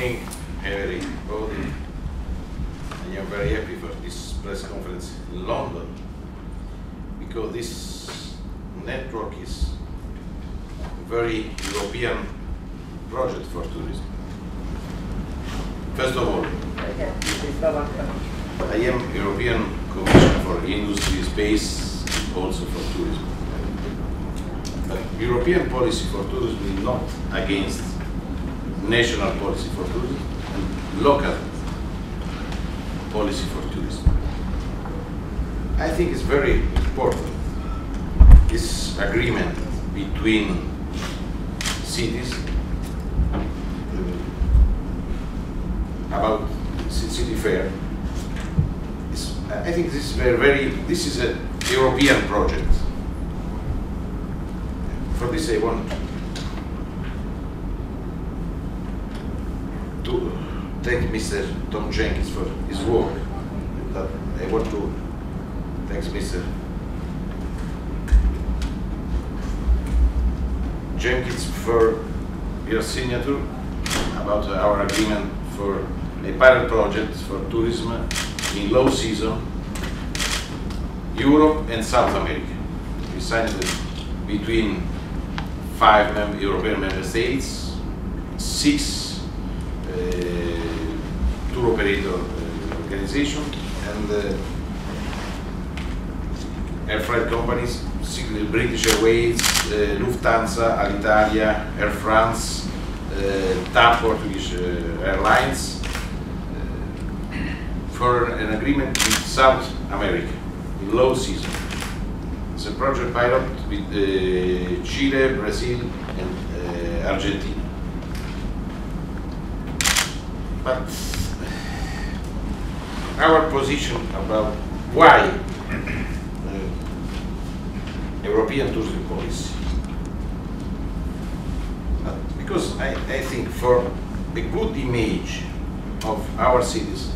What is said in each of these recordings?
morning, everybody. I am very happy for this press conference in London because this network is a very European project for tourism. First of all, I am European Commission for Industry, Space, also for tourism. But European policy for tourism is not against national policy for tourism and local policy for tourism. I think it's very important, this agreement between cities about city fair. I think this is this is a European project. For this I want to thank Mr. Tom Jenkins for his work. But I want to thank Mr. Jenkins for your signature about our agreement for a pilot project for tourism in low season, Europe and South America. We signed it between 5 European member states, 6 tour operator organizations, and air freight companies, British Airways, Lufthansa, Alitalia, Air France, TAP Portuguese Airlines, for an agreement with South America in low season. It's a project pilot with Chile, Brazil, and Argentina. But our position about why European tourism policy, because I think for a good image of our cities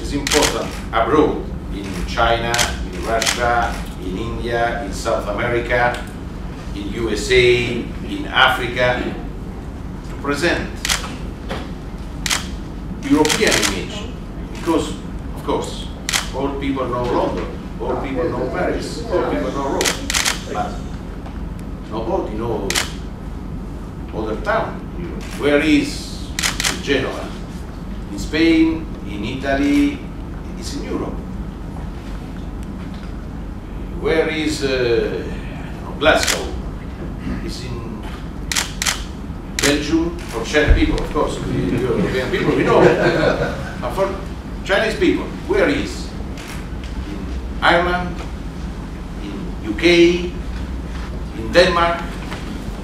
is important abroad, in China, in Russia, in India, in South America, in USA, in Africa, to present European image. Because, of course, all people know London, all people know Paris, all people know Rome, but nobody knows other town. Where is Genoa? In Spain, in Italy, it's in Europe. Where is Glasgow? It's in Belgium. For Chinese people, of course, we European people, we know. But for Chinese people, where is? In Ireland, in UK, in Denmark,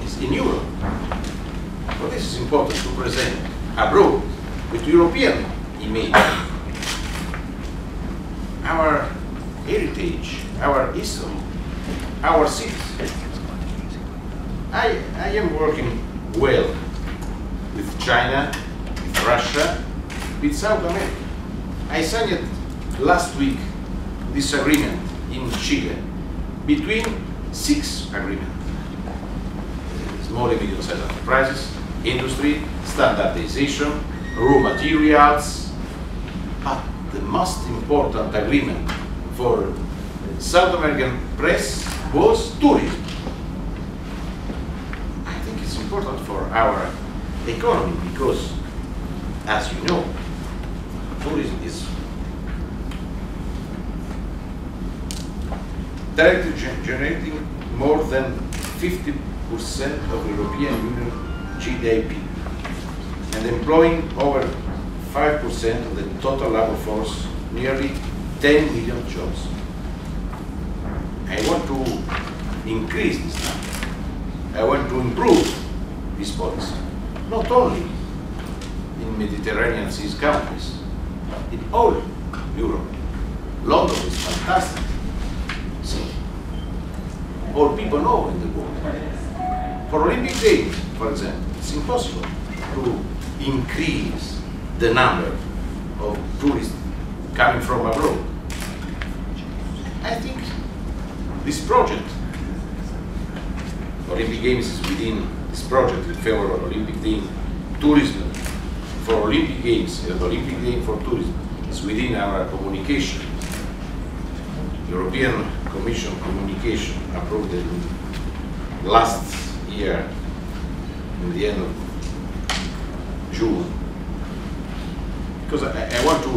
it's in Europe. So this is important to present abroad with European image. Our heritage, our history, our cities. I am working well with China, with Russia, with South America. I signed last week this agreement in Chile between 6 agreements. Small and medium-sized enterprises, industry, standardization, raw materials. But the most important agreement for South American press was tourism. I think it's important for our economy because, as you know, tourism is directly generating more than 50% of European Union GDP and employing over 5% of the total labor force, nearly 10 million jobs. I want to increase this number. I want to improve this policy, not only in Mediterranean Sea countries, in all Europe. London is fantastic city. All people know in the world. For Olympic Games, for example, it's impossible to increase the number of tourists coming from abroad. I think this project, Olympic Games is within this project in favor of Olympic team, tourism for Olympic Games and Olympic Game for tourism is within our communication. European Commission communication approved it last year in the end of June. Because I want to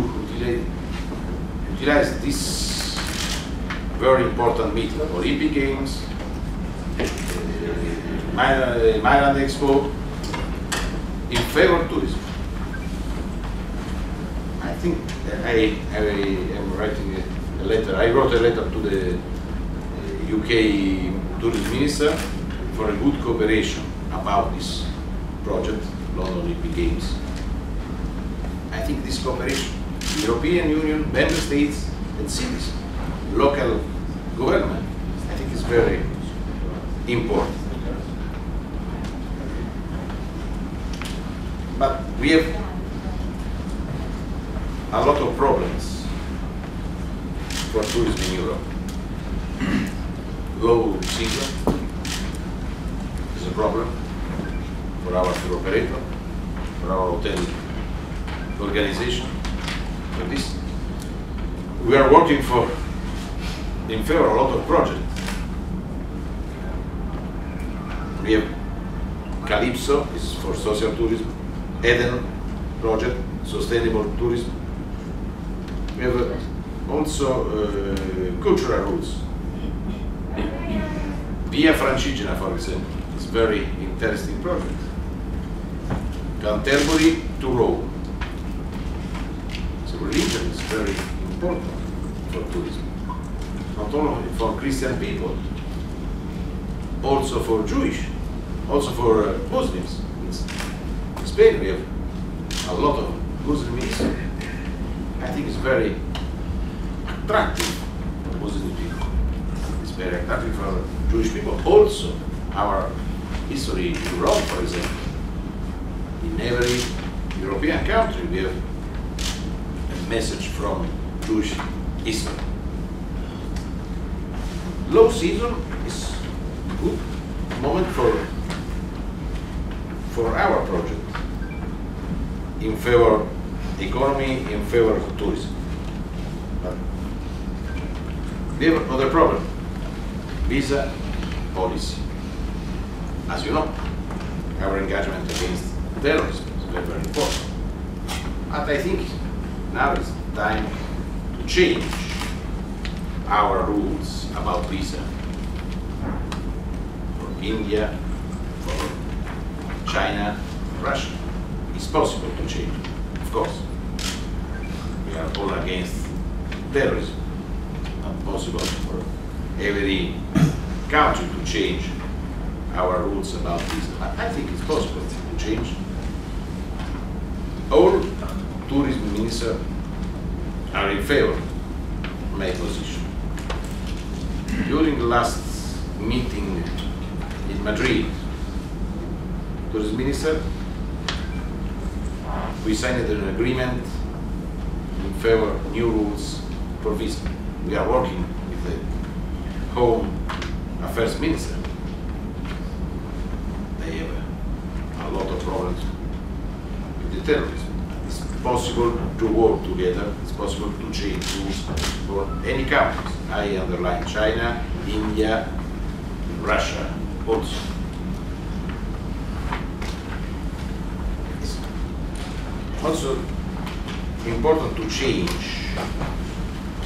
utilize this very important meeting, Olympic Games, Milan Expo, in favor of tourism. I think I am writing a letter. I wrote a letter to the UK tourism minister for a good cooperation about this project, London Olympic Games. I think this cooperation, the European Union, member states, and cities, local government, I think is very important. But we have a lot of problems for tourism in Europe. Low season is a problem for our tour operator, for our hotel organization. For this, we are working in favor of a lot of projects. We have Calypso, is for social tourism. Eden project, sustainable tourism. We have also cultural routes. Via Francigena, for example, is a very interesting project. Canterbury to Rome. So religion is very important for tourism. Not only for Christian people, also for Jewish, also for Muslims. In Spain we have a lot of Muslims. I think it's very attractive for Muslim people. It's very attractive for Jewish people. Also, our history in Rome, for example. In every European country we have a message from Jewish history. Low season is a good moment for our project in favor of economy, in favor of tourism. But we have another problem, visa policy. As you know, our engagement against terrorism is very, very important. But I think now it's time to change our rules about visa for India, for China, Russia. It's possible to change, of course. We are all against terrorism. Not possible for every country to change our rules about visa. I think it's possible to change. All tourism ministers are in favor of my position. During the last meeting in Madrid, tourism minister, we signed an agreement in favor of new rules for visa. We are working with the Home Affairs Minister. They have a lot of problems with the terrorism. It's possible to work together. It's possible to change rules for any countries. I underline China, India, Russia also. Also important to change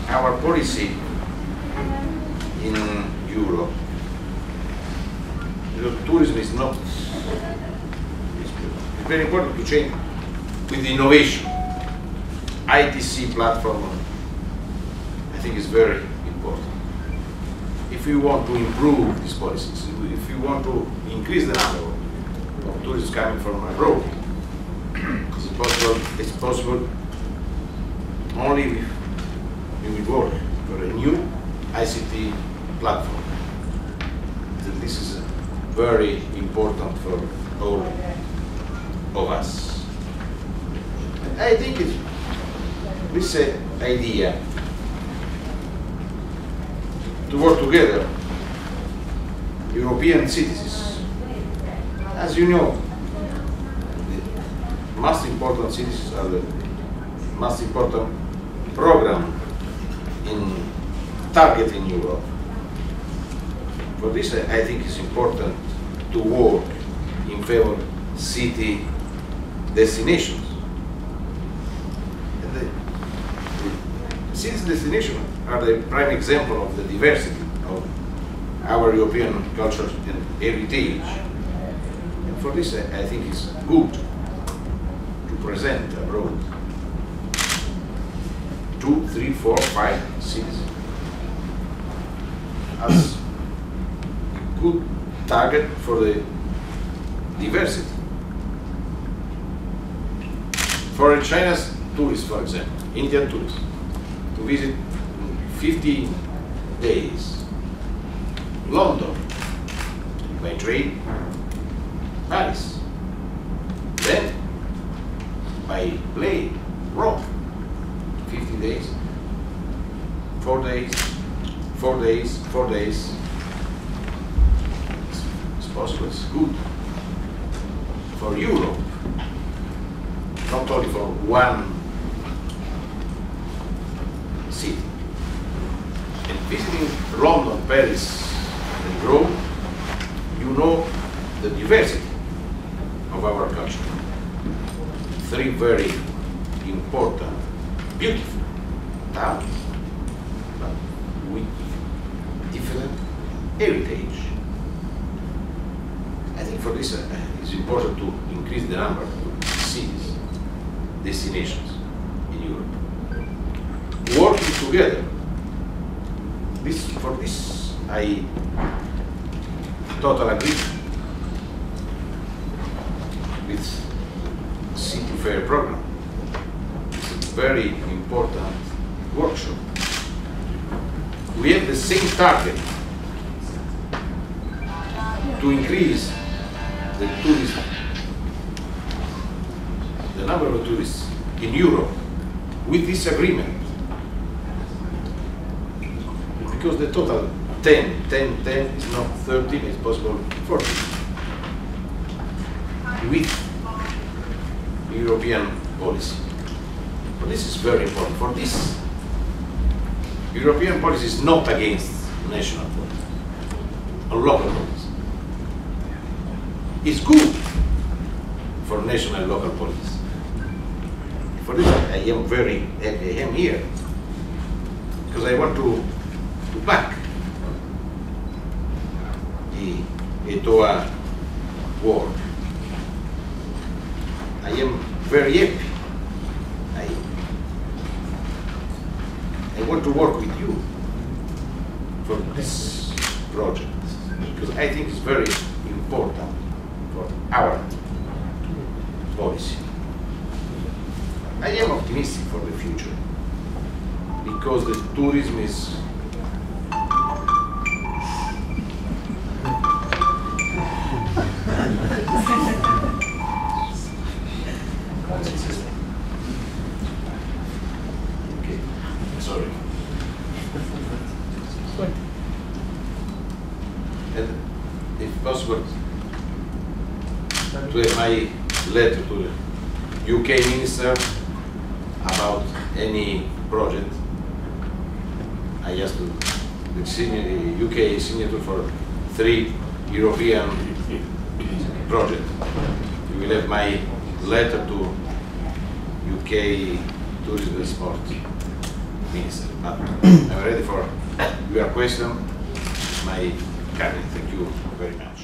our policy in Europe. Tourism is not, it's very important to change with innovation. ITC platform, I think is very important. If we want to improve these policies, if we want to increase the number of tourists coming from abroad, it's possible only if we will work for a new ICT platform. This is very important for all of us. I think this idea to work together, European citizens, as you know, most important cities are the most important program in targeting Europe. For this, I think it's important to work in favor of city destinations. And the city destinations are the prime example of the diversity of our European culture and heritage. And for this, I think it's good to present abroad 2, 3, 4, 5 cities as a good target for the diversity. For China's tourists, for example, Indian tourists, to visit in 15 days London by train, Paris, then by plane, Rome, 15 days, 4 days, 4 days, 4 days. It's possible, it's good for Europe, not only for one city. And visiting London, Paris, and Rome, you know the diversity of our culture. 3 very important, beautiful towns, but with different heritage. I think for this it's important to increase the number of cities, destinations in Europe. Working together. For this, I totally agree with City Fair program. It's a very important workshop. We have the same target to increase the tourism, the number of tourists in Europe with this agreement. Because the total 10 is not 13, it's possible 14. With European policy. But this is very important. For this, European policy is not against national policy or local policy. It's good for national and local policies. For this, I am very happy I am here because I want to back the ETOA work. I am very happy. I want to work with you for this project because I think it's very important for our policy. I am optimistic for the future because the tourism is okay, sorry. And if possible, to have my letter to the UK minister about any project. I asked the UK signature for 3 European projects. You will have my letter to UK Tourism and Sport Minister. But I'm ready for your question. My cabinet. Thank you very much.